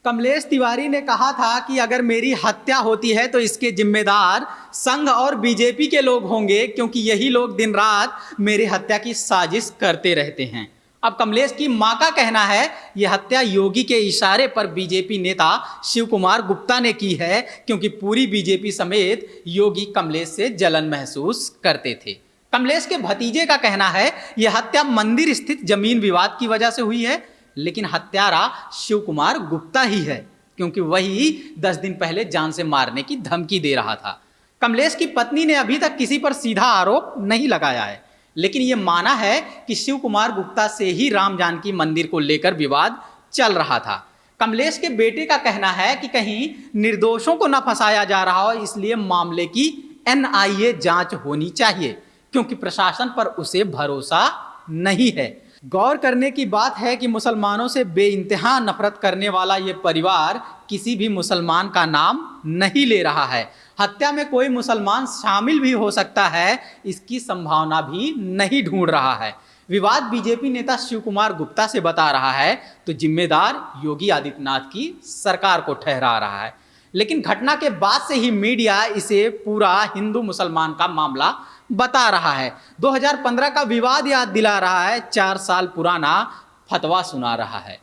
कमलेश तिवारी ने कहा था कि अगर मेरी हत्या होती है तो इसके जिम्मेदार संघ और बीजेपी के लोग होंगे, क्योंकि यही लोग दिन रात मेरी हत्या की साजिश करते रहते हैं। अब कमलेश की मां का कहना है यह हत्या योगी के इशारे पर बीजेपी नेता शिव कुमार गुप्ता ने की है, क्योंकि पूरी बीजेपी समेत योगी कमलेश से जलन महसूस करते थे। कमलेश के भतीजे का कहना है यह हत्या मंदिर स्थित जमीन विवाद की वजह से हुई है, लेकिन हत्यारा शिव कुमार गुप्ता ही है, क्योंकि वही 10 दिन पहले जान से मारने की धमकी दे रहा था। कमलेश की पत्नी ने अभी तक किसी पर सीधा आरोप नहीं लगाया है, लेकिन यह माना है कि शिव कुमार गुप्ता से ही राम जानकी मंदिर को लेकर विवाद चल रहा था। कमलेश के बेटे का कहना है कि कहीं निर्दोषों को न फंसाया जा रहा हो, इसलिए मामले की एनआईए जांच होनी चाहिए, क्योंकि प्रशासन पर उसे भरोसा नहीं है। गौर करने की बात है कि मुसलमानों से बेइंतहा नफरत करने वाला ये परिवार किसी भी मुसलमान का नाम नहीं ले रहा है। हत्या में कोई मुसलमान शामिल भी हो सकता है, इसकी संभावना भी नहीं ढूंढ रहा है। विवाद बीजेपी नेता शिव कुमार गुप्ता से बता रहा है तो जिम्मेदार योगी आदित्यनाथ की सरकार को ठहरा रहा है, लेकिन घटना के बाद से ही मीडिया इसे पूरा हिंदू मुसलमान का मामला बता रहा है। 2015 का विवाद याद दिला रहा है, 4 साल पुराना फतवा सुना रहा है।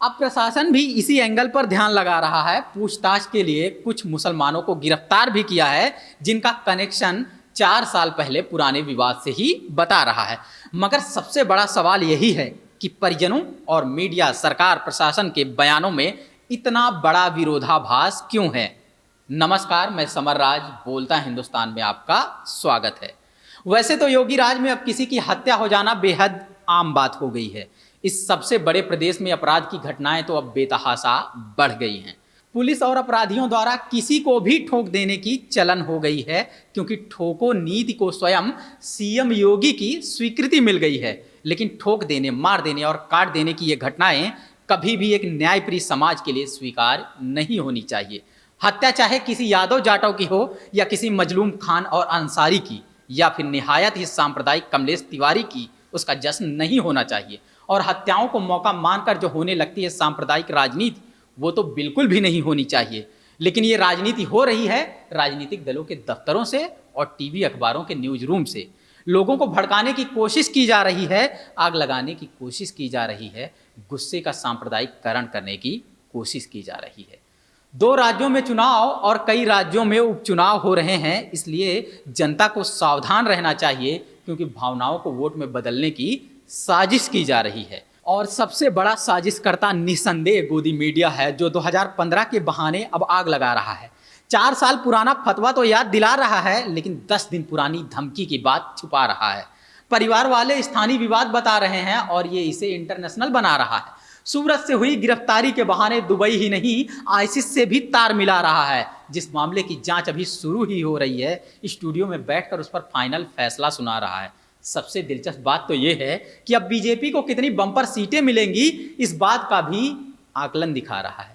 अब प्रशासन भी इसी एंगल पर ध्यान लगा रहा है। पूछताछ के लिए कुछ मुसलमानों को गिरफ्तार भी किया है, जिनका कनेक्शन 4 साल पहले पुराने विवाद से ही बता रहा है। मगर सबसे बड़ा सवाल यही है कि परिजनों और मीडिया, सरकार, प्रशासन के बयानों में इतना बड़ा विरोधाभास क्यों है। नमस्कार, मैं समर राज बोलता हिंदुस्तान में आपका स्वागत है। वैसे तो योगी राज में अब किसी की हत्या हो जाना बेहद आम बात हो गई है। इस सबसे बड़े प्रदेश में अपराध की घटनाएं तो अब बेतहाशा बढ़ गई हैं। पुलिस और अपराधियों द्वारा किसी को भी ठोक देने की चलन हो गई है, क्योंकि ठोको नीति को स्वयं सीएम योगी की स्वीकृति मिल गई है। लेकिन ठोक देने, मार देने और काट देने की ये घटनाएं कभी भी एक न्यायप्रिय समाज के लिए स्वीकार नहीं होनी चाहिए। हत्या चाहे किसी यादव जाटव की हो या किसी मजलूम खान और अंसारी की, या फिर निहायत ही सांप्रदायिक कमलेश तिवारी की, उसका जश्न नहीं होना चाहिए। और हत्याओं को मौका मानकर जो होने लगती है सांप्रदायिक राजनीति, वो तो बिल्कुल भी नहीं होनी चाहिए। लेकिन ये राजनीति हो रही है राजनीतिक दलों के दफ्तरों से और टीवी अखबारों के न्यूज रूम से। लोगों को भड़काने की कोशिश की जा रही है, आग लगाने की कोशिश की जा रही है, गुस्से का सांप्रदायिककरण करने की कोशिश की जा रही है। 2 राज्यों में चुनाव और कई राज्यों में उपचुनाव हो रहे हैं, इसलिए जनता को सावधान रहना चाहिए, क्योंकि भावनाओं को वोट में बदलने की साजिश की जा रही है। और सबसे बड़ा साजिशकर्ता निस्संदेह गोदी मीडिया है, जो 2015 के बहाने अब आग लगा रहा है। 4 साल पुराना फतवा तो याद दिला रहा है, लेकिन 10 दिन पुरानी धमकी की बात छुपा रहा है। परिवार वाले स्थानीय विवाद बता रहे हैं और ये इसे इंटरनेशनल बना रहा है। सूरत से हुई गिरफ्तारी के बहाने दुबई ही नहीं, आईसिस से भी तार मिला रहा है, जिस मामले की जांच अभी शुरू ही हो रही है। स्टूडियो में बैठकर उस पर फाइनल फैसला सुना रहा है। सबसे दिलचस्प बात तो ये है कि अब बीजेपी को कितनी बम्पर सीटें मिलेंगी, इस बात का भी आकलन दिखा रहा है।